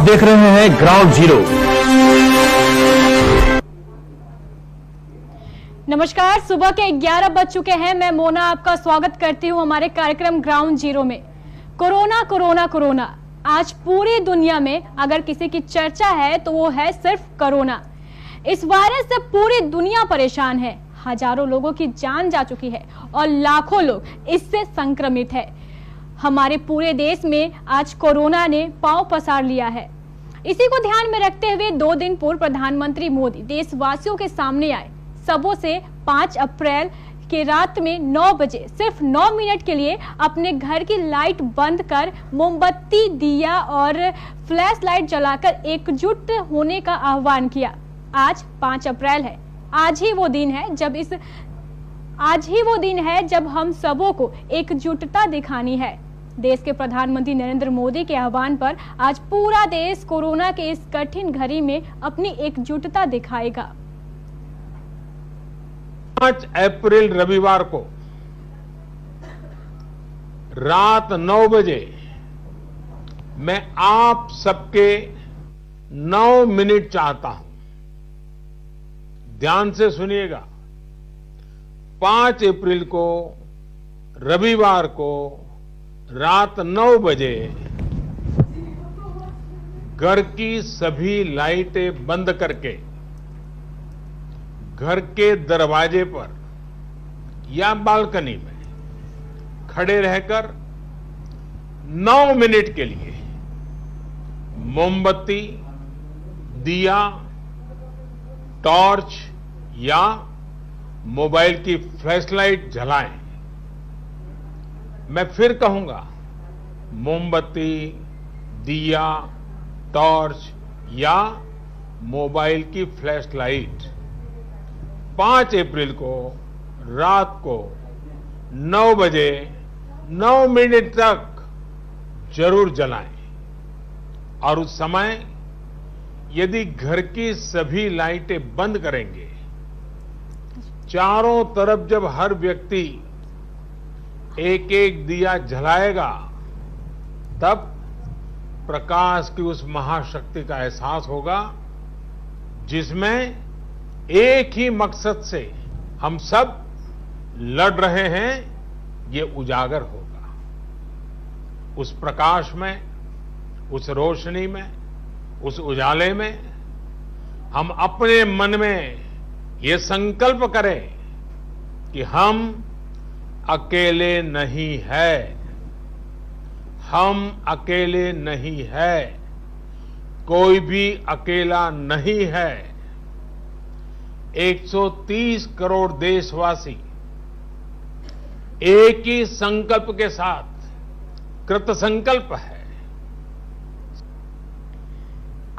देख रहे हैं ग्राउंड जीरो। नमस्कार, सुबह के 11 बज चुके हैं। मैं मोना आपका स्वागत करती हूं हमारे कार्यक्रम ग्राउंड जीरो में। कोरोना कोरोना कोरोना, आज पूरी दुनिया में अगर किसी की चर्चा है तो वो है सिर्फ कोरोना। इस वायरस से पूरी दुनिया परेशान है। हजारों लोगों की जान जा चुकी है और लाखों लोग इससे संक्रमित है। हमारे पूरे देश में आज कोरोना ने पांव पसार लिया है। इसी को ध्यान में रखते हुए 2 दिन पूर्व प्रधानमंत्री मोदी देशवासियों के सामने आए। सबों से 5 अप्रैल की रात में 9 बजे सिर्फ 9 मिनट के लिए अपने घर की लाइट बंद कर मोमबत्ती, दिया और फ्लैश लाइट जलाकर एकजुट होने का आह्वान किया। आज 5 अप्रैल है। आज ही वो दिन है जब हम सबों को एकजुटता दिखानी है। देश के प्रधानमंत्री नरेंद्र मोदी के आह्वान पर आज पूरा देश कोरोना के इस कठिन घड़ी में अपनी एकजुटता दिखाएगा। 5 अप्रैल रविवार को रात 9 बजे मैं आप सबके 9 मिनट चाहता हूं। ध्यान से सुनिएगा। 5 अप्रैल को रविवार को रात 9 बजे घर की सभी लाइटें बंद करके घर के दरवाजे पर या बालकनी में खड़े रहकर 9 मिनट के लिए मोमबत्ती, दिया, टॉर्च या मोबाइल की फ्लैशलाइट जलाएं। मैं फिर कहूंगा, मोमबत्ती, दिया, टॉर्च या मोबाइल की फ्लैशलाइट 5 अप्रैल को रात को 9 बजे 9 मिनट तक जरूर जलाएं। और उस समय यदि घर की सभी लाइटें बंद करेंगे, चारों तरफ जब हर व्यक्ति एक एक दिया जलाएगा, तब प्रकाश की उस महाशक्ति का एहसास होगा जिसमें एक ही मकसद से हम सब लड़ रहे हैं, ये उजागर होगा। उस प्रकाश में, उस रोशनी में, उस उजाले में हम अपने मन में ये संकल्प करें कि हम अकेले नहीं है। हम अकेले नहीं है। कोई भी अकेला नहीं है। 130 करोड़ देशवासी एक ही संकल्प के साथ कृत संकल्प है।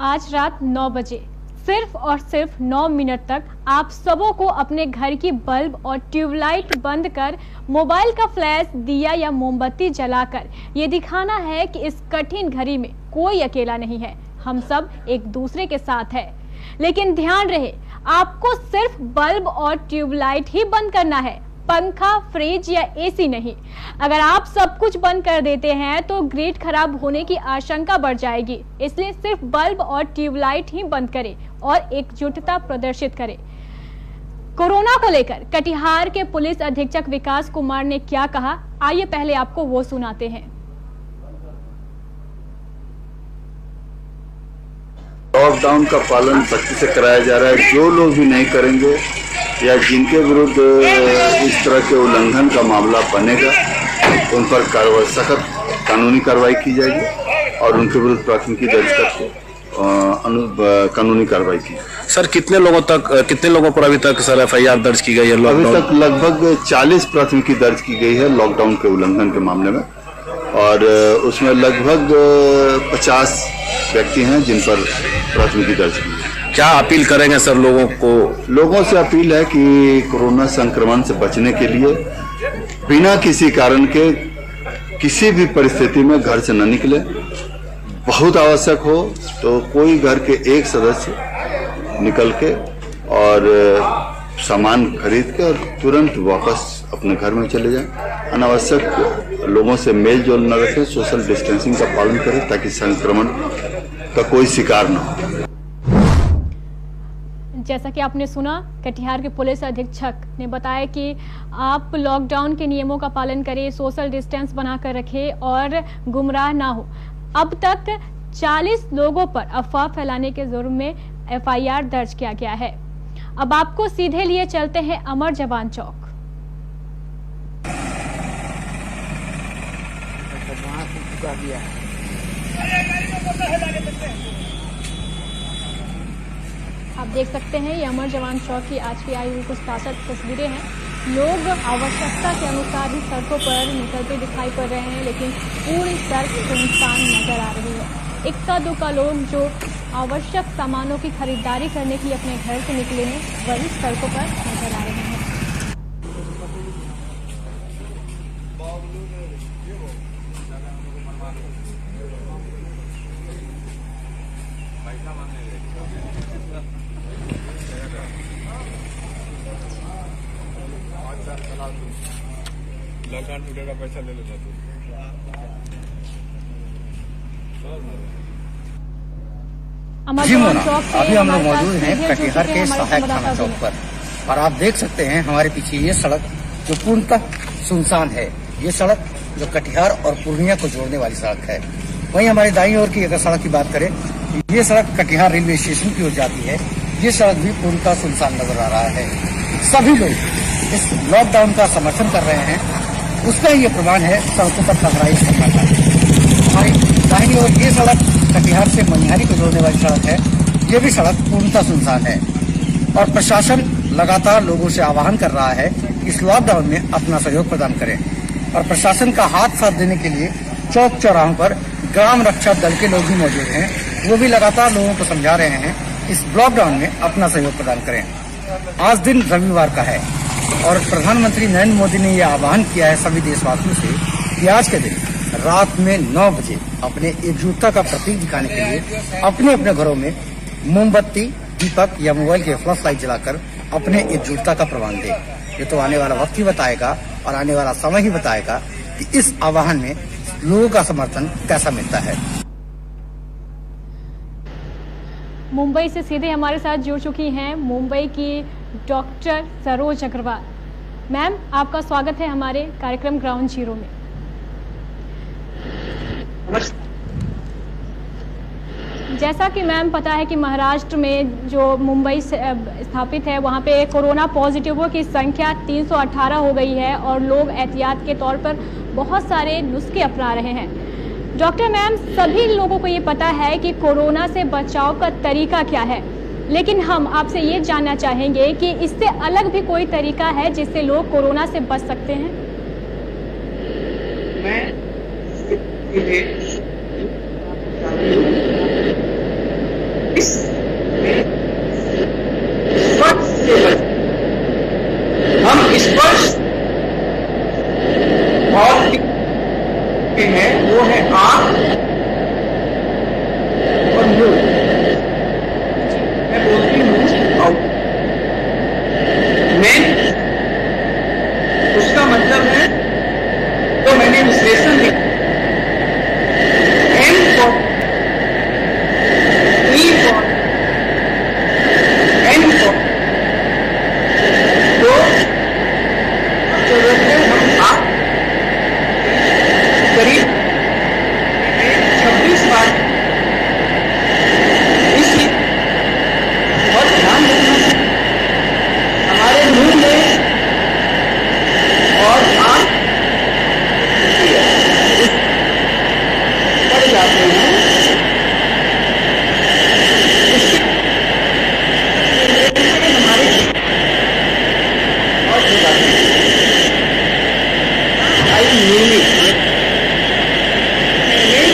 आज रात 9 बजे सिर्फ और सिर्फ 9 मिनट तक आप सबों को अपने घर की बल्ब और ट्यूबलाइट बंद कर मोबाइल का फ्लैश, दिया या मोमबत्ती जलाकर ये दिखाना है कि इस कठिन घड़ी में कोई अकेला नहीं है। हम सब एक दूसरे के साथ है। लेकिन ध्यान रहे, आपको सिर्फ बल्ब और ट्यूबलाइट ही बंद करना है, पंखा, फ्रिज या एसी नहीं। अगर आप सब कुछ बंद कर देते हैं तो ग्रिड खराब होने की आशंका बढ़ जाएगी। इसलिए सिर्फ बल्ब और ट्यूबलाइट ही बंद करें और एकजुटता प्रदर्शित करें। कोरोना को लेकर कटिहार के पुलिस अधीक्षक विकास कुमार ने क्या कहा, आइए पहले आपको वो सुनाते हैं। लॉकडाउन का पालन सख्ती से कराया जा रहा है। जो लोग भी नहीं करेंगे या जिनके विरुद्ध इस तरह के उल्लंघन का मामला बनेगा, उन पर सख्त कानूनी कार्रवाई की जाएगी और उनके विरुद्ध प्राथमिकी दर्ज करके कानूनी कार्रवाई की। सर, कितने लोगों पर अभी तक सर एफआईआर दर्ज की गई है? अभी तक लगभग 40 प्राथमिकी दर्ज की गई है लॉकडाउन के उल्लंघन के मामले में, और उसमें लगभग 50 व्यक्ति हैं जिन पर प्राथमिकी दर्ज की है। क्या अपील करेंगे सर लोगों को? लोगों से अपील है कि कोरोना संक्रमण से बचने के लिए बिना किसी कारण के किसी भी परिस्थिति में घर से न निकले। बहुत आवश्यक हो तो कोई घर के एक सदस्य निकल के और सामान खरीद के और तुरंत वापस अपने घर में चले जाएं। अनावश्यक लोगों से मेल जोल न रखें, सोशल डिस्टेंसिंग का पालन करें ताकि संक्रमण का कोई शिकार न हो। जैसा कि आपने सुना, कटिहार के पुलिस अधीक्षक ने बताया कि आप लॉकडाउन के नियमों का पालन करें, सोशल डिस्टेंस बनाकर रखें और गुमराह ना हो। अब तक 40 लोगों पर अफवाह फैलाने के जुर्म में FIR दर्ज किया गया है। अब आपको सीधे लिए चलते हैं अमर जवान चौक। आप देख सकते हैं ये अमर जवान चौक की आज की आई हुई कुछ ताज़ा तस्वीरें हैं। लोग आवश्यकता के अनुसार ही सड़कों पर निकलते दिखाई पड़ रहे हैं, लेकिन पूरी सड़क सुनसान नजर आ रही है। इक्का दुक्का लोग जो आवश्यक सामानों की खरीदारी करने के लिए अपने घर से निकले हैं, वही सड़कों पर नजर आ रहे हैं। लॉकडाउन का पैसा ले लेना तू। जी मोना, अभी हम लोग मौजूद हैं कटिहार के सहायक थाना चौक पर और आप देख सकते हैं हमारे पीछे ये सड़क जो पूर्णतः सुनसान है। ये सड़क जो कटिहार और पूर्णिया को जोड़ने वाली सड़क है। वहीं हमारी दाईं ओर की अगर सड़क की बात करें, ये सड़क कटिहार रेलवे स्टेशन की ओर जाती है। ये सड़क भी पूर्णतः सुनसान नजर आ रहा है। सभी लोग इस लॉकडाउन का समर्थन कर रहे हैं, उसका ये प्रमाण है सड़कों पर खबराई करना था। हमारी दाहिनी ओर ये सड़क कटिहार से मनिहारी को जोड़ने वाली सड़क है। ये भी सड़क पूर्णतः सुनसान है और प्रशासन लगातार लोगों से आह्वान कर रहा है कि इस लॉकडाउन में अपना सहयोग प्रदान करें और प्रशासन का हाथ साथ देने के लिए चौक चौराहों पर ग्राम रक्षा दल के लोग भी मौजूद हैं। वो भी लगातार लोगों को समझा रहे हैं इस लॉकडाउन में अपना सहयोग प्रदान करें। आज दिन रविवार का है और प्रधानमंत्री नरेंद्र मोदी ने यह आह्वान किया है सभी देशवासियों से कि आज के दिन रात में 9 बजे अपने एकजुटता का प्रतीक दिखाने के लिए अपने अपने घरों में मोमबत्ती, दीपक या मोबाइल के फ्लैश लाइट जलाकर अपने एकजुटता का प्रमाण दें। ये तो आने वाला वक्त ही बताएगा और आने वाला समय ही बताएगा कि इस आह्वान में लोगों का समर्थन कैसा मिलता है। मुंबई से सीधे हमारे साथ जुड़ चुकी हैं मुंबई की डॉक्टर सरोज अग्रवाल। मैम, आपका स्वागत है हमारे कार्यक्रम ग्राउंड जीरो में। जैसा कि मैम पता है कि महाराष्ट्र में जो मुंबई स्थापित है, वहाँ पे कोरोना पॉजिटिवों की संख्या 318 हो गई है और लोग एहतियात के तौर पर बहुत सारे नुस्खे अपना रहे हैं। डॉक्टर मैम, सभी लोगों को ये पता है कि कोरोना से बचाव का तरीका क्या है, लेकिन हम आपसे ये जानना चाहेंगे कि इससे अलग भी कोई तरीका है जिससे लोग कोरोना से बच सकते हैं? हम इस वर्ष और है वो है आंख और मुंह। मैं बोलती हूँ मैं, उसका मतलब है तो मैंने विश्लेषण लिखा M for E for N for, तो जरूरत है हम आप करीब 26 बार इसलिए बहुत ध्यान रखना है हमारे मुंह में और आंख पड़ जाते हैं। हमारे और हो जाते हैं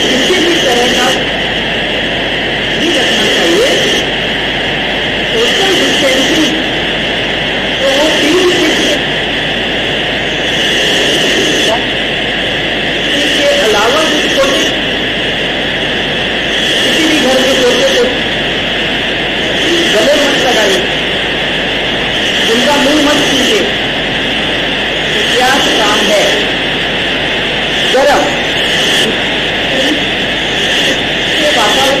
किसी भी तरह का नहीं रखना चाहिए। सोशल डिस्टेंसिंग तो वो 3 फीट के अलावा भी छोटे किसी भी घर में छोटे को गले मत लगाइए, उनका मुंह मत कीजिए। क्या काम है गरम वातावरण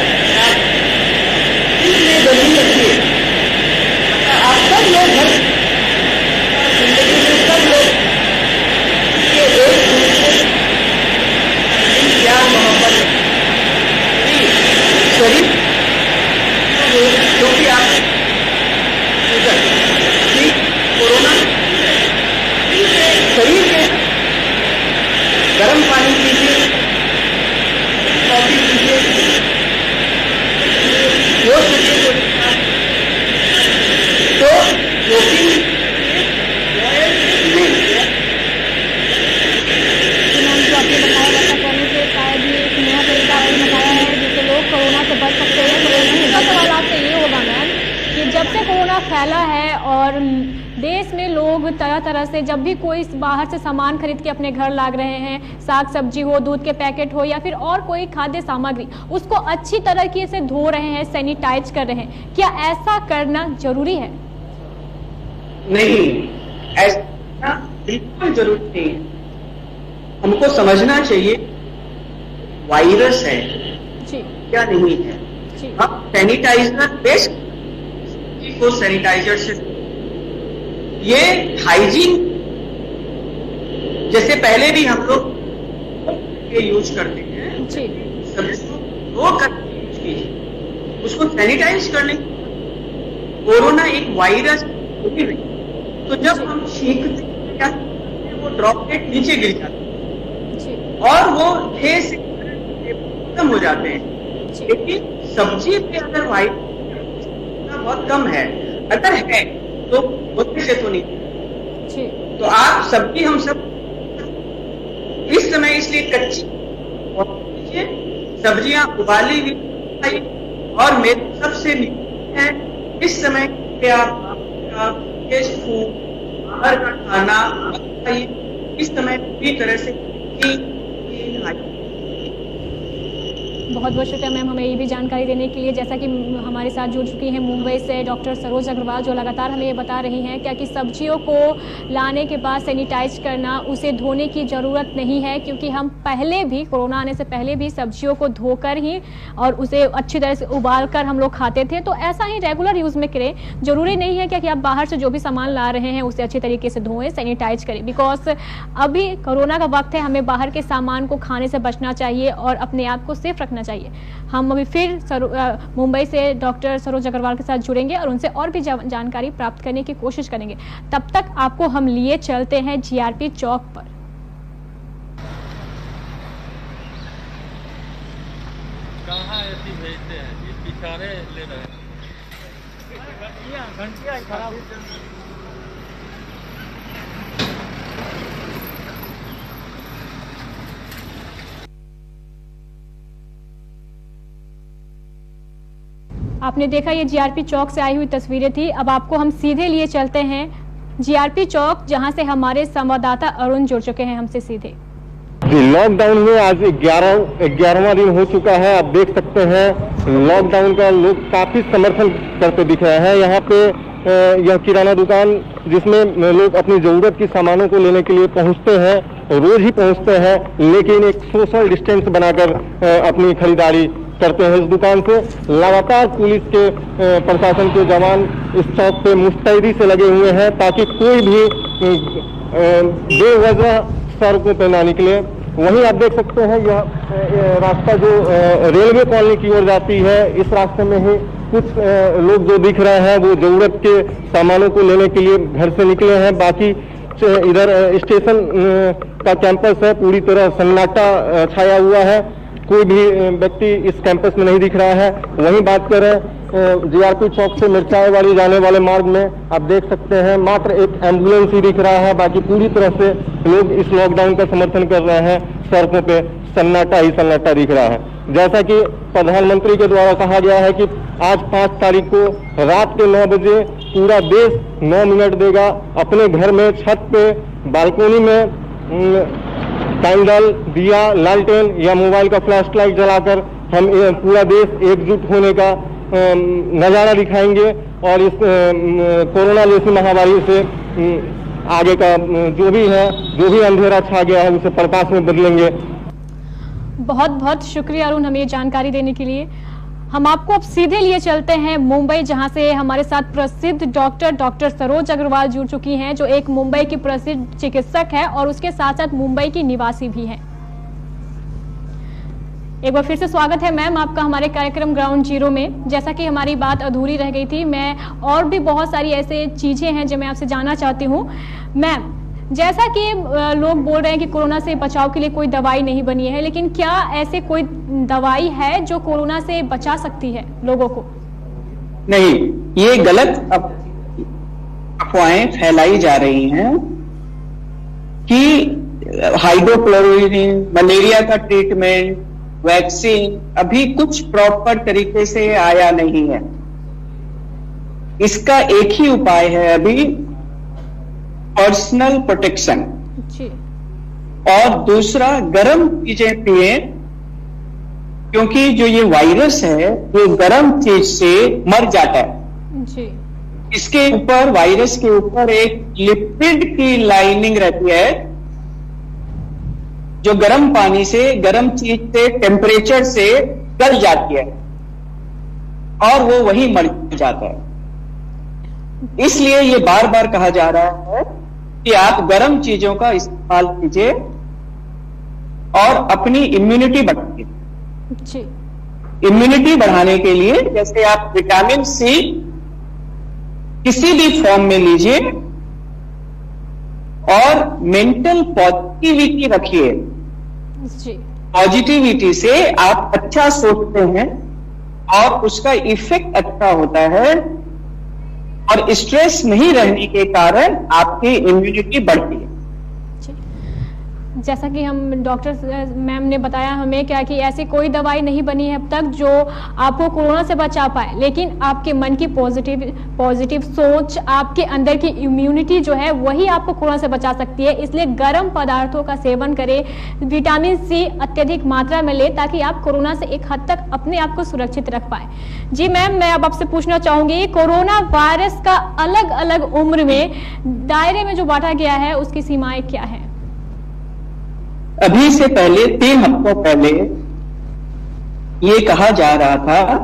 गर्म पानी पीजिए, कॉफी पीजिए, हो सके तो जोखिम नहीं। जो आपने बताया वैसा करने से शायद ये एक नया तरीका आपने बताया है जिससे लोग कोरोना से बच सकते हैं। तो दूसरा सवाल आपसे ये होगा मैम कि जब से कोरोना फैला है और देश में लोग तरह तरह से जब भी कोई बाहर से सामान खरीद के अपने घर ला रहे हैं, साग सब्जी हो, दूध के पैकेट हो या फिर और कोई खाद्य सामग्री, उसको अच्छी तरीके से धो रहे हैं, सैनिटाइज कर रहे हैं, क्या ऐसा करना जरूरी है? नहीं, ऐसा बिल्कुल जरूरी नहीं है। हमको समझना चाहिए वायरस है जी, क्या नहीं है। जी, अब सैनिटाइजर बेस्ट को सैनिटाइजर से ये हाइजीन, जैसे पहले भी हम लोग ये यूज करते हैं, जी, सब्जी वो करके यूज कीजिए, उसको सैनिटाइज करने। कोरोना एक वायरस होती नहीं, तो जब हम छींकते हैं वो ड्रॉपलेट नीचे गिर जाते हैं जी, और वो ढेर से खत्म हो जाते हैं। जी, लेकिन सब्जी पे अगर वायरस बहुत कम है, अगर है तो होने से तो नहीं। जी, तो आप सब्जी हम सब इस समय इसलिए कच्ची कीजिए, सब्जियां उबाली हुई खाइए। और मेरे सबसे है इस समय के आप फास्ट फूड, बाहर का खाना खाइए। इस समय पूरी तरह से बहुत बहुत शुक्रिया मैम हमें ये भी जानकारी देने के लिए। जैसा कि हमारे साथ जुड़ चुकी हैं मुंबई से डॉक्टर सरोज अग्रवाल, जो लगातार हमें ये बता रही हैं क्या कि सब्जियों को लाने के बाद सैनिटाइज करना, उसे धोने की ज़रूरत नहीं है, क्योंकि हम पहले भी कोरोना आने से पहले भी सब्जियों को धोकर ही और उसे अच्छी तरह से उबाल कर हम लोग खाते थे। तो ऐसा ही रेगुलर यूज़ में करें। ज़रूरी नहीं है क्या कि आप बाहर से जो भी सामान ला रहे हैं उसे अच्छी तरीके से धोएं, सैनिटाइज करें, बिकॉज अभी कोरोना का वक्त है, हमें बाहर के सामान को खाने से बचना चाहिए और अपने आप को सेफ रखना चाहिए। हम अभी फिर मुंबई से डॉक्टर सरोज अग्रवाल के साथ जुड़ेंगे और उनसे और भी जानकारी प्राप्त करने की कोशिश करेंगे। तब तक आपको हम लिए चलते हैं जीआरपी चौक पर। कहाँ ऐसी भेजते हैं जी, पिछाड़े ले रहे हैं। घंटियाँ खराब आपने देखा ये जीआरपी चौक से आई हुई तस्वीरें थी। अब आपको हम सीधे लिए चलते हैं जीआरपी चौक, जहां से हमारे संवाददाता अरुण जुड़ चुके हैं हमसे सीधे। जी, लॉकडाउन में आज 11वां दिन हो चुका है। आप देख सकते हैं लॉकडाउन का लोग काफी समर्थन करते दिख रहे हैं। यहाँ पे यह किराना दुकान जिसमें लोग अपनी जरूरत की सामानों को लेने के लिए पहुंचते हैं, रोज ही पहुंचते हैं, लेकिन एक सोशल डिस्टेंस बनाकर अपनी खरीदारी करते हैं। इस दुकान से लगातार पुलिस के प्रशासन के जवान इस चौक पे मुस्तैदी से लगे हुए हैं ताकि कोई भी बेवजह सड़कों पे ना निकले। वहीं आप देख सकते हैं यह रास्ता जो रेलवे कॉलोनी की ओर जाती है, इस रास्ते में ही कुछ लोग जो दिख रहे हैं वो जरूरत के सामानों को लेने के लिए घर से निकले हैं। बाकी इधर स्टेशन का कैंपस है, पूरी तरह सन्नाटा छाया हुआ है, कोई भी व्यक्ति इस कैंपस में नहीं दिख रहा है। वहीं बात करें जीआरपी चौक से मिर्चाई वाली जाने वाले मार्ग में आप देख सकते हैं मात्र एक एम्बुलेंस ही दिख रहा है, बाकी पूरी तरह से लोग इस लॉकडाउन का समर्थन कर रहे हैं। सड़कों पे सन्नाटा ही सन्नाटा दिख रहा है। जैसा कि प्रधानमंत्री के द्वारा कहा गया है कि आज 5 तारीख को रात के 9 बजे पूरा देश 9 मिनट देगा। अपने घर में छत पे बालकोनी में कैंडल, दिया, लालटेन या मोबाइल का फ्लैश लाइट जलाकर हम पूरा देश एकजुट होने का नजारा दिखाएंगे और इस कोरोना जैसी महामारी से आगे का जो भी अंधेरा छा गया है उसे प्रकाश में बदलेंगे। बहुत बहुत शुक्रिया अरुण हमें ये जानकारी देने के लिए। हम आपको अब सीधे लिए चलते हैं मुंबई, जहां से हमारे साथ प्रसिद्ध डॉक्टर सरोज अग्रवाल जुड़ चुकी हैं, जो एक मुंबई की प्रसिद्ध चिकित्सक है और उसके साथ साथ मुंबई की निवासी भी हैं। एक बार फिर से स्वागत है मैम आपका हमारे कार्यक्रम ग्राउंड जीरो में। जैसा कि हमारी बात अधूरी रह गई थी, मैं और भी बहुत सारी ऐसे चीजें हैं जो मैं आपसे जानना चाहती हूँ। मैम, जैसा कि लोग बोल रहे हैं कि कोरोना से बचाव के लिए कोई दवाई नहीं बनी है, लेकिन क्या ऐसे कोई दवाई है जो कोरोना से बचा सकती है लोगों को? नहीं, ये गलत अफवाहें फैलाई जा रही हैं कि हाइड्रोक्लोरोक्विन, मलेरिया का ट्रीटमेंट, वैक्सीन अभी कुछ प्रॉपर तरीके से आया नहीं है। इसका एक ही उपाय है अभी, पर्सनल प्रोटेक्शन, और दूसरा गर्म चीजें पिए, क्योंकि जो ये वायरस है ये गर्म चीज से मर जाता है जी। इसके ऊपर, वायरस के ऊपर एक लिपिड की लाइनिंग रहती है जो गर्म पानी से, गर्म चीज से, टेम्परेचर से गल जाती है और वो वहीं मर जाता है। इसलिए ये बार बार कहा जा रहा है कि आप गर्म चीजों का इस्तेमाल कीजिए और अपनी इम्यूनिटी बढ़ाइए। इम्यूनिटी बढ़ाने के लिए जैसे आप विटामिन सी किसी भी फॉर्म में लीजिए और मेंटल पॉजिटिविटी रखिए। पॉजिटिविटी से आप अच्छा सोचते हैं और उसका इफेक्ट अच्छा होता है और स्ट्रेस नहीं रहने के कारण आपकी इम्यूनिटी बढ़ती है। जैसा कि हम डॉक्टर मैम ने बताया हमें क्या कि ऐसी कोई दवाई नहीं बनी है अब तक जो आपको कोरोना से बचा पाए, लेकिन आपके मन की पॉजिटिव सोच, आपके अंदर की इम्यूनिटी जो है वही आपको कोरोना से बचा सकती है। इसलिए गर्म पदार्थों का सेवन करें, विटामिन सी अत्यधिक मात्रा में ले ताकि आप कोरोना से एक हद तक अपने आप को सुरक्षित रख पाए। जी मैम, मैं अब आपसे पूछना चाहूंगी, कोरोना वायरस का अलग अलग उम्र में दायरे में जो बांटा गया है उसकी सीमाएं क्या है? अभी से पहले 3 हफ्तों पहले ये कहा जा रहा था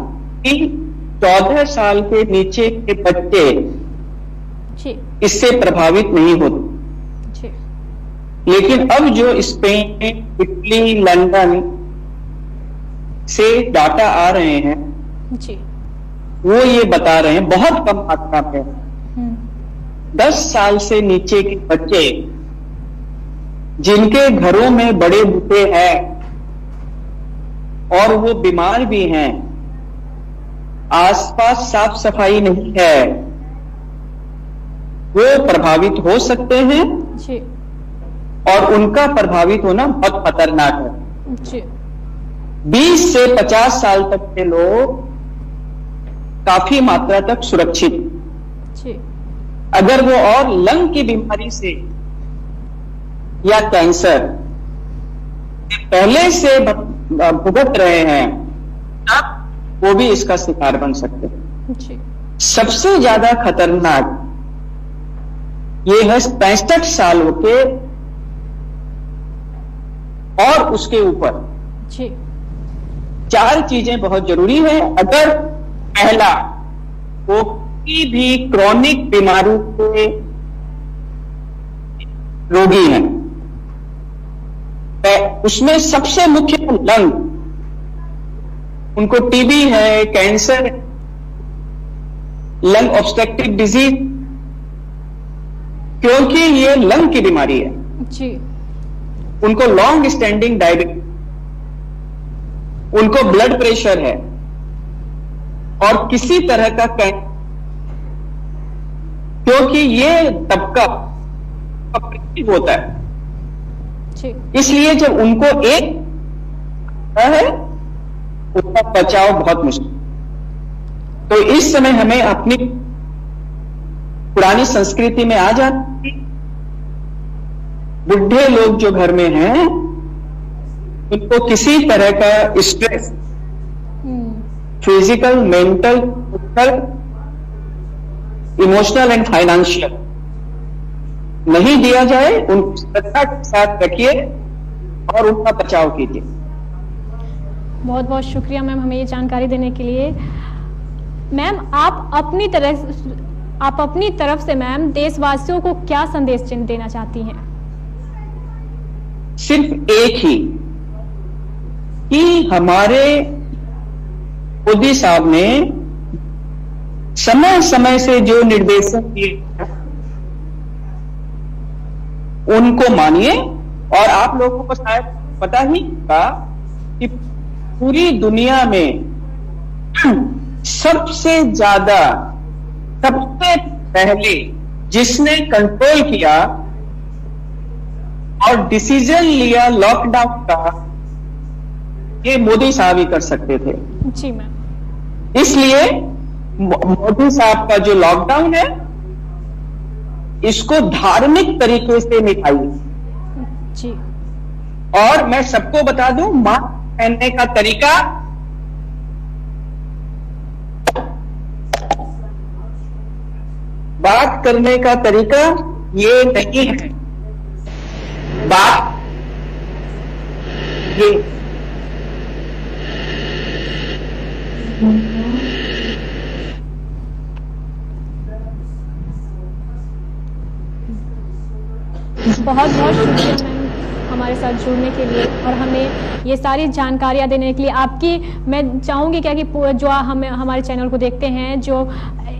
कि 14 साल के नीचे के बच्चे इससे प्रभावित नहीं होते, लेकिन अब जो स्पेन, इटली, लंदन से डाटा आ रहे हैं वो ये बता रहे हैं बहुत कम मात्रा में 10 साल से नीचे के बच्चे जिनके घरों में बड़े बूढ़े हैं और वो बीमार भी हैं, आसपास साफ सफाई नहीं है, वो प्रभावित हो सकते हैं जी। और उनका प्रभावित होना बहुत खतरनाक है जी। 20 से 50 साल तक के लोग काफी मात्रा तक सुरक्षित जी। अगर वो और लंग की बीमारी से या कैंसर पहले से भुगत रहे हैं तब वो भी इसका शिकार बन सकते हैं। सबसे ज्यादा खतरनाक ये है 65 सालों के और उसके ऊपर। 4 चीजें बहुत जरूरी है। अगर पहला, वो किसी भी क्रॉनिक बीमारी के रोगी हैं, उसमें सबसे मुख्य लंग, उनको टीबी है, कैंसर, लंग ऑब्स्ट्रक्टिव डिजीज, क्योंकि ये लंग की बीमारी है जी। उनको लॉन्ग स्टैंडिंग डायबिटीज, उनको ब्लड प्रेशर है और किसी तरह का कैंसर, क्योंकि ये तबका होता है। इसलिए जब उनको एक है उसका बचाव बहुत मुश्किल। तो इस समय हमें अपनी पुरानी संस्कृति में आ जाना, बुढ़े लोग जो घर में हैं उनको किसी तरह का stress, physical, mental, emotional and financial नहीं दिया जाए, उनको श्रद्धा के साथ रखिए और उनका बचाव कीजिए। बहुत बहुत शुक्रिया मैम हमें ये जानकारी देने के लिए। मैम, आप अपनी तरफ से मैम देशवासियों को क्या संदेश देना चाहती हैं? सिर्फ एक ही कि हमारे मोदी साहब ने समय समय से जो निर्देशन दिए उनको मानिए। और आप लोगों को शायद पता ही होगा कि पूरी दुनिया में सबसे ज्यादा, सबसे पहले जिसने कंट्रोल किया और डिसीजन लिया लॉकडाउन का, ये मोदी साहब ही कर सकते थे। जी मैम। इसलिए मोदी साहब का जो लॉकडाउन है, इसको धार्मिक तरीके से निभाइए। जी। और मैं सबको बता दूं, मास्क पहनने का तरीका बात करने का तरीका ये नहीं है। बात ये बहुत बहुत शुक्रिया मैम हमारे साथ जुड़ने के लिए और हमें ये सारी जानकारियाँ देने के लिए। आपकी मैं चाहूँगी क्या कि जो हमारे चैनल को देखते हैं, जो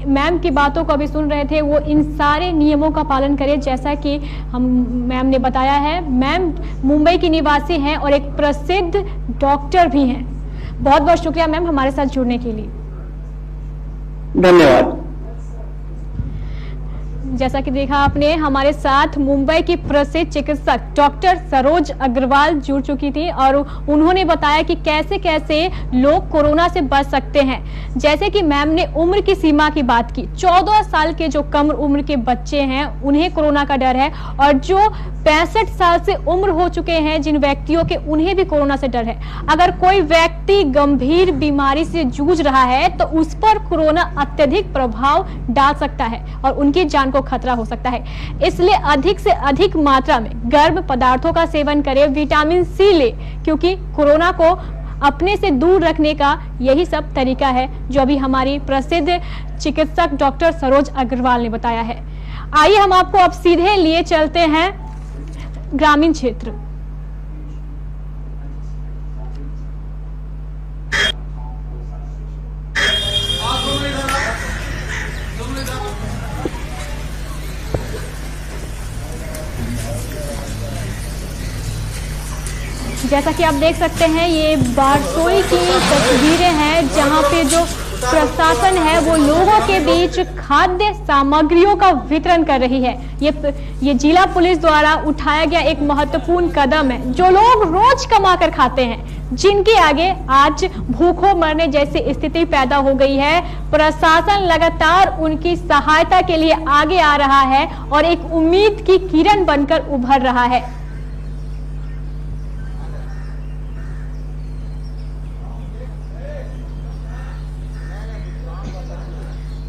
मैम की बातों को अभी सुन रहे थे, वो इन सारे नियमों का पालन करें जैसा कि हम मैम ने बताया है। मैम मुंबई की निवासी हैं और एक प्रसिद्ध डॉक्टर भी हैं। बहुत बहुत शुक्रिया मैम हमारे साथ जुड़ने के लिए। धन्यवाद। जैसा कि देखा आपने, हमारे साथ मुंबई की प्रसिद्ध चिकित्सक डॉक्टर सरोज अग्रवाल जुड़ चुकी थी और उन्होंने बताया कि कैसे कैसे लोग कोरोना से बच सकते हैं। जैसे कि मैम ने उम्र की सीमा की बात की, 14 साल के जो कम उम्र के बच्चे हैं उन्हें कोरोना का डर है, और जो 65 साल से उम्र हो चुके हैं जिन व्यक्तियों के, उन्हें भी कोरोना से डर है। अगर कोई व्यक्ति गंभीर बीमारी से जूझ रहा है तो उस पर कोरोना अत्यधिक प्रभाव डाल सकता है और उनकी जान को खतरा हो सकता है। इसलिए अधिक से अधिक मात्रा में गर्म पदार्थों का सेवन करें, विटामिन सी ले, क्योंकि कोरोना को अपने से दूर रखने का यही सब तरीका है जो अभी हमारी प्रसिद्ध चिकित्सक डॉक्टर सरोज अग्रवाल ने बताया है। आइए हम आपको अब सीधे लिए चलते हैं ग्रामीण क्षेत्र। जैसा कि आप देख सकते हैं, ये बारसोई की तस्वीरें हैं जहां पे जो प्रशासन है वो लोगों के बीच खाद्य सामग्रियों का वितरण कर रही है। ये जिला पुलिस द्वारा उठाया गया एक महत्वपूर्ण कदम है। जो लोग रोज कमा कर खाते हैं, जिनके आगे आज भूखों मरने जैसी स्थिति पैदा हो गई है, प्रशासन लगातार उनकी सहायता के लिए आगे आ रहा है और एक उम्मीद की किरण बनकर उभर रहा है।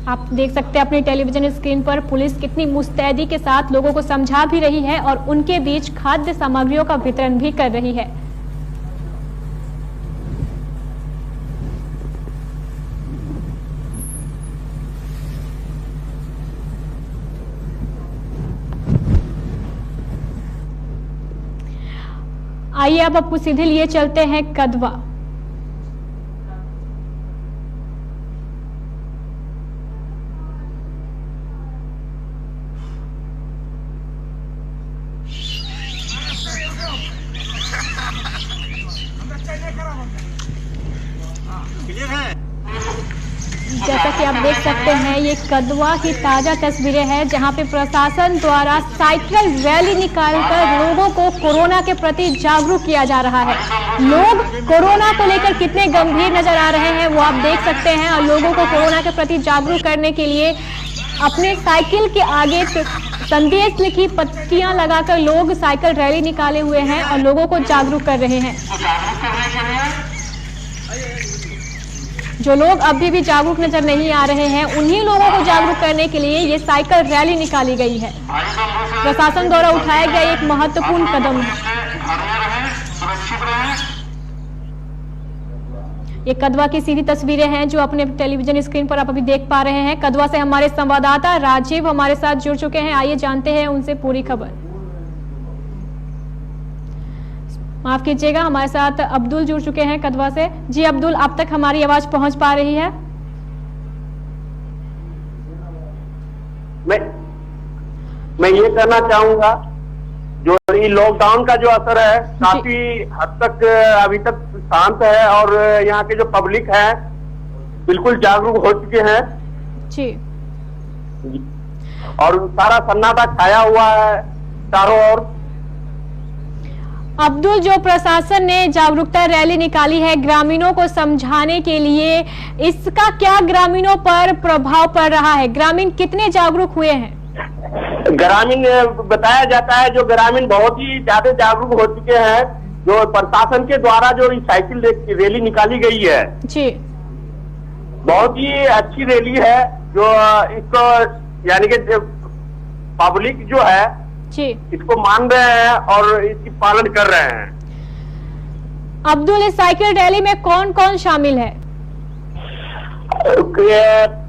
आप देख सकते हैं अपनी टेलीविजन स्क्रीन पर पुलिस कितनी मुस्तैदी के साथ लोगों को समझा भी रही है और उनके बीच खाद्य सामग्रियों का वितरण भी कर रही है। आइए अब आपको सीधे लिए चलते हैं कदवा। जैसा कि आप देख सकते हैं, ये कदवा की ताजा तस्वीरें हैं जहां पे प्रशासन द्वारा साइकिल रैली निकालकर लोगों को कोरोना के प्रति जागरूक किया जा रहा है। लोग कोरोना को लेकर कितने गंभीर नजर आ रहे हैं वो आप देख सकते हैं, और लोगों को कोरोना के प्रति जागरूक करने के लिए अपने साइकिल के आगे संदेश लिखी पट्टियां लगाकर लोग साइकिल रैली निकाले हुए हैं और लोगों को जागरूक कर रहे हैं। जो लोग अभी भी जागरूक नजर नहीं आ रहे हैं, उन्हीं लोगों को जागरूक करने के लिए ये साइकिल रैली निकाली गई है। प्रशासन द्वारा उठाया गया एक महत्वपूर्ण कदम है। ये कदवा की सीधी तस्वीरें हैं जो अपने टेलीविजन स्क्रीन पर आप अभी देख पा रहे हैं। कदवा से हमारे संवाददाता राजीव हमारे साथ जुड़ चुके हैं। आइए जानते हैं उनसे पूरी खबर। माफ कीजिएगा, हमारे साथ अब्दुल जुड़ चुके हैं कदवा से। जी अब्दुल, आप तक हमारी आवाज पहुंच पा रही है? मैं ये कहना चाहूंगा जो ये लॉकडाउन का जो असर है काफी हद तक अभी तक शांत है और यहाँ के जो पब्लिक है बिल्कुल जागरूक हो चुके हैं जी। और सारा सन्नाटा छाया हुआ है चारों ओर। अब्दुल, जो प्रशासन ने जागरूकता रैली निकाली है ग्रामीणों को समझाने के लिए, इसका क्या ग्रामीणों पर प्रभाव पड़ रहा है? ग्रामीण कितने जागरूक हुए हैं? ग्रामीण बताया जाता है जो ग्रामीण बहुत ही ज्यादा जागरूक हो चुके हैं। जो प्रशासन के द्वारा जो साइकिल रैली निकाली गई है जी, बहुत ही अच्छी रैली है। जो इसको यानी कि पब्लिक जो है जी, इसको मान रहे हैं और इसकी पालन कर रहे हैं। अब्दुल, इस साइकिल रैली में कौन कौन शामिल है?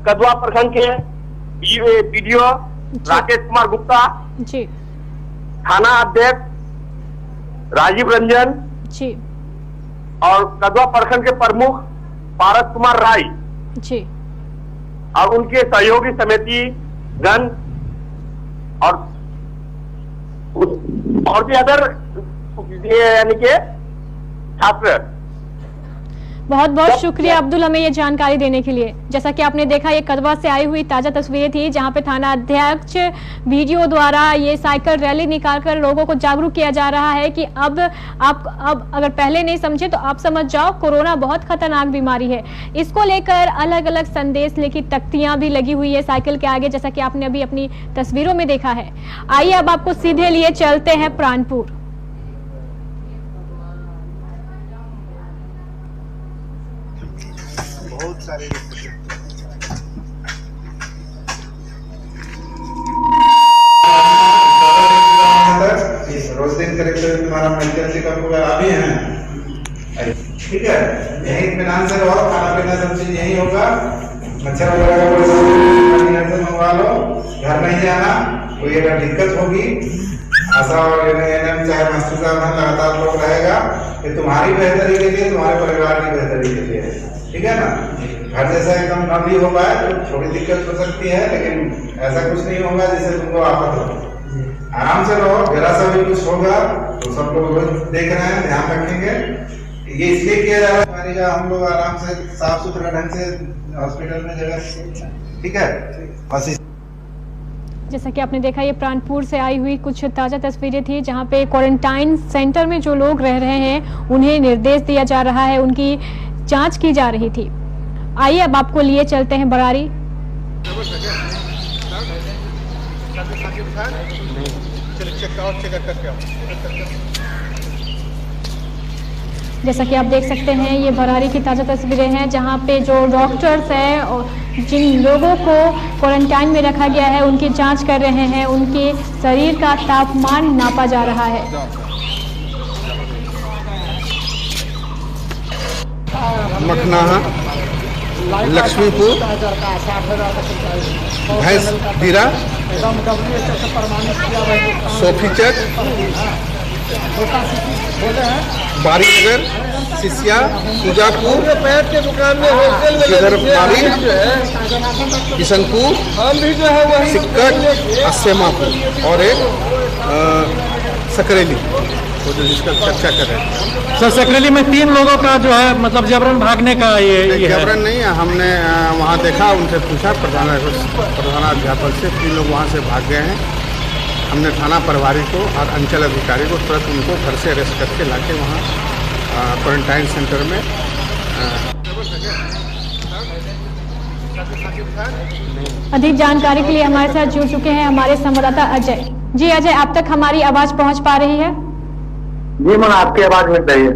कदवा प्रखंड के बीडीओ राकेश कुमार गुप्ता जी, थाना अध्यक्ष राजीव रंजन जी, और कदवा प्रखंड के प्रमुख पारस कुमार राय जी, और उनके सहयोगी समिति गण और भी अदर यानी के छात्र। बहुत बहुत शुक्रिया अब्दुल हमें ये जानकारी देने के लिए। जैसा कि आपने देखा, ये कदवा से आई हुई ताजा तस्वीरें थी जहां पे थाना अध्यक्ष वीडियो द्वारा ये साइकिल रैली निकालकर लोगों को जागरूक किया जा रहा है कि अब अगर पहले नहीं समझे तो आप समझ जाओ, कोरोना बहुत खतरनाक बीमारी है। इसको लेकर अलग अलग संदेश लिखी तख्तियां भी लगी हुई है साइकिल के आगे, जैसा कि आपने अभी अपनी तस्वीरों में देखा है। आइए अब आपको सीधे लिए चलते हैं प्राणपुर। बहुत सारे रोज दिन कलेक्टर तुम्हारा मेडिकल चेकअप वगैरह अभी है, ठीक है। यही इत्मीनान से रहो, खाना पीना सब चीज यही होगा। मच्छर वगैरह का कोई मंगवा लो, घर नहीं जाना। कोई अगर दिक्कत होगी आशा और एनएम चाहे मास्टर साहब हैं, लगातार लोग रहेगा। ये तुम्हारी बेहतरी के लिए, तुम्हारे परिवार की बेहतरी के लिए, ठीक है ना। घर जैसा एकदम न भी हो पाए तो थोड़ी दिक्कत हो सकती है, लेकिन ऐसा कुछ नहीं होगा जिससे तुमको आफत हो। आराम से रहो, जरा सा भी कुछ होगा तो सब लोग रोज देख रहे हैं, ध्यान रखेंगे। ये इसलिए किया जा रहा है हमारी का, हम लोग आराम से साफ सुथरा ढंग से हॉस्पिटल में जगह, ठीक है। बस जैसा कि आपने देखा, ये प्राणपुर से आई हुई कुछ ताजा तस्वीरें थी जहां पे क्वारंटाइन सेंटर में जो लोग रह रहे हैं उन्हें निर्देश दिया जा रहा है, उनकी जांच की जा रही थी। आइए अब आपको लिए चलते हैं बरारी। जैसा कि आप देख सकते हैं, ये बरारी की ताजा तस्वीरें हैं जहां पे जो डॉक्टर्स हैं और जिन लोगों को क्वारंटाइन में रखा गया है उनकी जांच कर रहे हैं, उनके शरीर का तापमान नापा जा रहा है। मखनाहा, लक्ष्मीपुर, भैंस दिरा, सोफीचक, बारीनगर, सिसिया, सुजापुर, इधर बारी, किशनपुर, सिक्कट, अस्सेमापुर और एक सकरेली, वो जो जिसका चर्चा कर रहे हैं। सर, सकरेली में 3 लोगों का जो है मतलब जबरन भागने का ये जबरन नहीं है। हमने वहाँ देखा, उनसे पूछा प्रधानाध्यापक से, 3 लोग वहाँ से भाग गए हैं। हमने थाना प्रभारी को और अंचल अधिकारी को तुरंत उनको घर से अरेस्ट करके लाके वहाँ क्वारंटाइन सेंटर में। अधिक जानकारी के लिए हमारे साथ जुड़ चुके हैं हमारे संवाददाता अजय। जी अजय, आप तक हमारी आवाज पहुंच पा रही है? जी मैम, आपकी आवाज मिल रही है।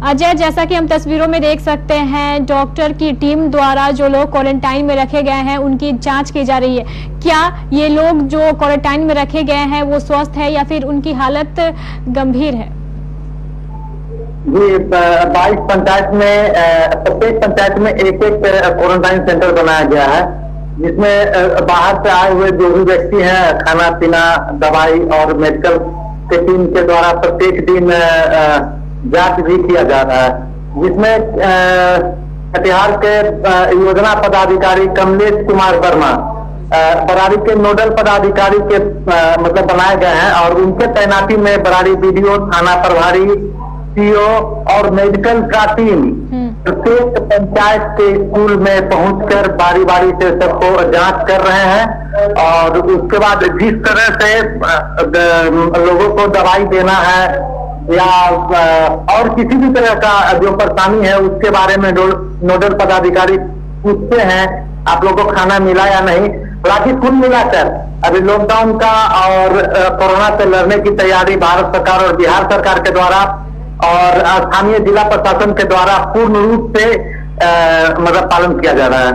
अजय, जैसा कि हम तस्वीरों में देख सकते हैं, डॉक्टर की टीम द्वारा जो लोग क्वारंटाइन में रखे गए हैं उनकी जांच की जा रही है। क्या ये लोग जो क्वारंटाइन में रखे गए हैं वो स्वस्थ है या फिर उनकी हालत गंभीर है? जी, 22 पंचायत में प्रत्येक पंचायत में एक क्वारंटाइन सेंटर बनाया गया है, जिसमें बाहर से आए हुए जो भी व्यक्ति हैं खाना पीना, दवाई और मेडिकल के टीम के द्वारा प्रत्येक दिन जांच भी किया जा रहा है, जिसमें कटिहार के योजना पदाधिकारी कमलेश कुमार वर्मा बरारी के नोडल पदाधिकारी के मतलब बनाए गए हैं और उनके तैनाती में बरारी बीडीओ, थाना प्रभारी, सीओ और मेडिकल का टीम प्रत्येक पंचायत के स्कूल में पहुंचकर बारी बारी से सबको जांच कर रहे हैं और उसके बाद जिस तरह से लोगों को दवाई देना है या और किसी भी तरह का जो परेशानी है उसके बारे में नोडल पदाधिकारी पूछते हैं आप लोगों को खाना मिला या नहीं। हालांकि कुल मिलाकर अभी लॉकडाउन का और कोरोना से लड़ने की तैयारी भारत सरकार और बिहार सरकार के द्वारा और स्थानीय जिला प्रशासन के द्वारा पूर्ण रूप से मतलब पालन किया जा रहा है।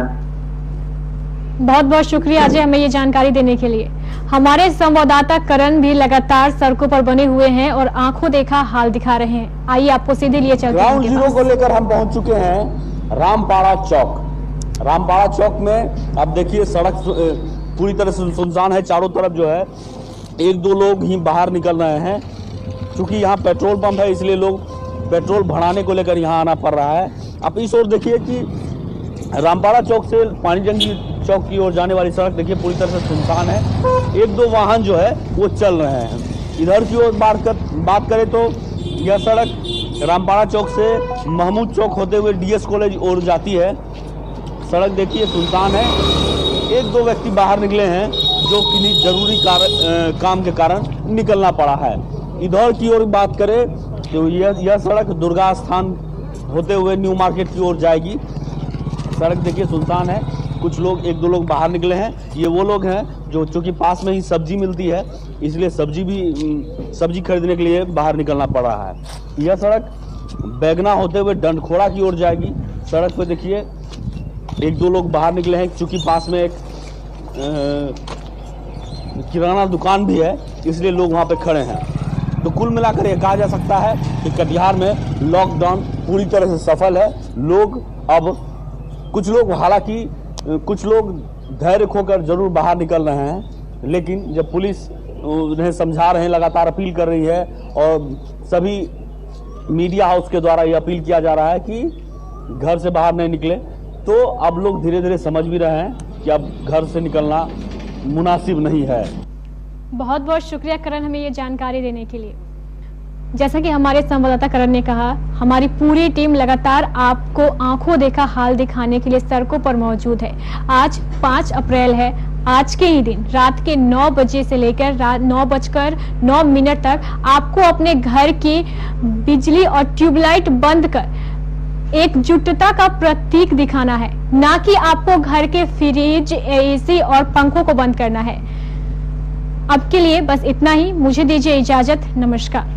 बहुत बहुत शुक्रिया अजय हमें ये जानकारी देने के लिए। हमारे संवाददाता करण भी लगातार सड़कों पर बने हुए हैं और आंखों देखा हाल दिखा रहे हैं। आइए आपको सीधे लिए चलते हैं। ग्राउंड जीरो को लेकर हम पहुंच चुके हैं रामपाड़ा चौक। रामपाड़ा चौक में अब देखिए सड़क पूरी तरह से सुनसान है। चारों तरफ जो है एक दो लोग ही बाहर निकल रहे हैं। क्योंकि यहाँ पेट्रोल पंप है इसलिए लोग पेट्रोल भराने को लेकर यहाँ आना पड़ रहा है। आप इस ओर देखिए कि रामपाड़ा चौक से पानीजंगी चौक की ओर जाने वाली सड़क देखिए पूरी तरह से सुनसान है। एक दो वाहन जो है वो चल रहे हैं। इधर की ओर बात करें तो यह सड़क रामपाड़ा चौक से महमूद चौक होते हुए डीएस कॉलेज ओर जाती है। सड़क देखिए सुनसान है। एक दो व्यक्ति बाहर निकले हैं जो किन्हीं जरूरी काम के कारण निकलना पड़ा है। इधर की ओर बात करें तो यह सड़क दुर्गा स्थान होते हुए न्यू मार्केट की ओर जाएगी। सड़क देखिए सुनसान है। कुछ लोग एक दो लोग बाहर निकले हैं। ये वो लोग हैं जो चूंकि पास में ही सब्जी मिलती है इसलिए सब्जी खरीदने के लिए बाहर निकलना पड़ रहा है। यह सड़क बैगना होते हुए डंडखोड़ा की ओर जाएगी। सड़क पे देखिए एक दो लोग बाहर निकले हैं क्योंकि पास में एक किराना दुकान भी है इसलिए लोग वहाँ पे खड़े हैं। तो कुल मिलाकर यह कहा जा सकता है कि कटिहार में लॉकडाउन पूरी तरह से सफल है। लोग अब हालांकि कुछ लोग धैर्य खोकर जरूर बाहर निकल रहे हैं लेकिन जब पुलिस उन्हें समझा रहे हैं, लगातार अपील कर रही है और सभी मीडिया हाउस के द्वारा यह अपील किया जा रहा है कि घर से बाहर नहीं निकले, तो अब लोग धीरे धीरे समझ भी रहे हैं कि अब घर से निकलना मुनासिब नहीं है। बहुत बहुत शुक्रिया करण हमें ये जानकारी देने के लिए। जैसा कि हमारे संवाददाता करण ने कहा, हमारी पूरी टीम लगातार आपको आंखों देखा हाल दिखाने के लिए सड़कों पर मौजूद है। आज 5 अप्रैल है। आज के ही दिन रात के 9 बजे से लेकर रात 9:09 तक आपको अपने घर की बिजली और ट्यूबलाइट बंद कर एकजुटता का प्रतीक दिखाना है, ना कि आपको घर के फ्रिज, एसी और पंखों को बंद करना है। अब के लिए बस इतना ही। मुझे दीजिए इजाजत। नमस्कार।